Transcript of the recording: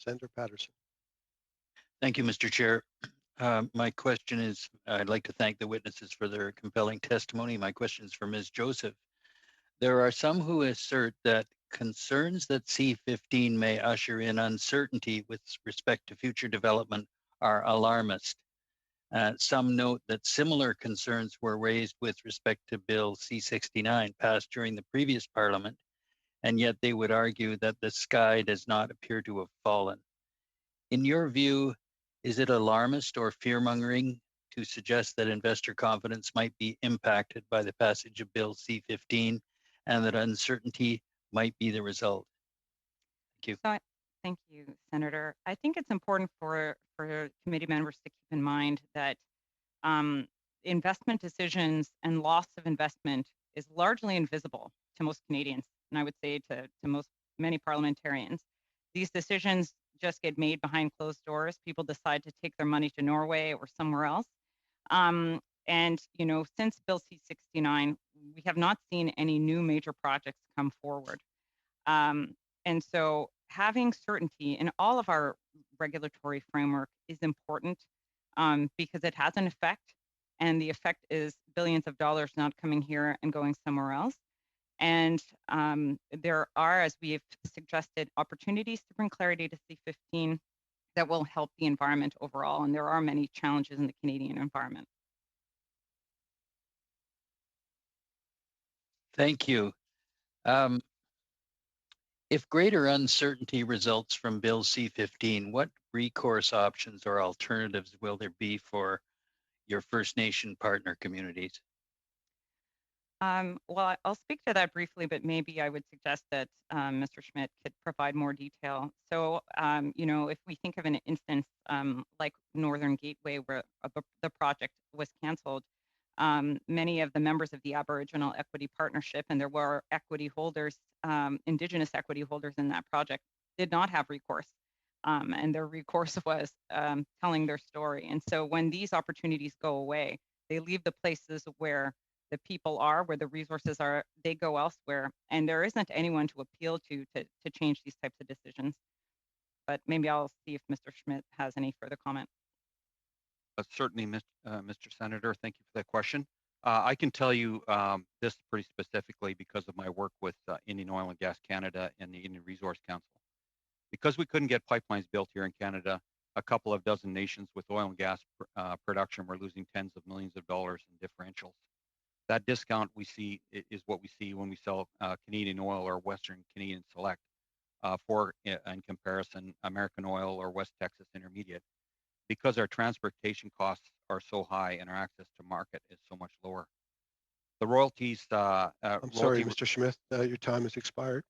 Senator Patterson. Thank you, Mr. Chair. My question is, I'd like to thank the witnesses for their compelling testimony. My question is for Ms. Joseph. There are some who assert that concerns that C-15 may usher in uncertainty with respect to future development are alarmist. Some note that similar concerns were raised with respect to Bill C-69 passed during the previous Parliament, and yet they would argue that the sky does not appear to have fallen. In your view, is it alarmist or fear-mongering to suggest that investor confidence might be impacted by the passage of Bill C-15 and that uncertainty might be the result? Thank you. Thank you, Senator. I think it's important for committee members to keep in mind that investment decisions and loss of investment is largely invisible to most Canadians, and I would say to many parliamentarians. These decisions just get made behind closed doors. People decide to take their money to Norway or somewhere else. And since Bill C-69, we have not seen any new major projects come forward. And so having certainty in all of our regulatory framework is important because it has an effect, and the effect is billions of dollars not coming here and going somewhere else. And there are, as we have suggested, opportunities to bring clarity to C-15 that will help the environment overall. And there are many challenges in the Canadian environment. Thank you. If greater uncertainty results from Bill C-15, what recourse options or alternatives will there be for your First Nation partner communities? Well, I'll speak to that briefly, but maybe I would suggest that Mr. Schmidt could provide more detail. So, if we think of an instance like Northern Gateway, where the project was canceled, many of the members of the Aboriginal Equity Partnership, and there were equity holders, Indigenous equity holders in that project, did not have recourse. And their recourse was telling their story. And so when these opportunities go away, they leave the places where the people are, where the resources are, they go elsewhere. And there isn't anyone to appeal to change these types of decisions. But maybe I'll see if Mr. Schmidt has any further comment. Certainly, Mr. Senator, thank you for that question. I can tell you this pretty specifically because of my work with Indian Oil and Gas Canada and the Indian Resource Council. Because we couldn't get pipelines built here in Canada, a couple of dozen nations with oil and gas production were losing tens of millions of dollars in differentials. That discount we see is what we see when we sell Canadian oil or Western Canadian Select for, in comparison, American oil or West Texas Intermediate, because our transportation costs are so high and our access to market is so much lower. The royalties. I'm sorry, Mr. Schmidt, your time has expired.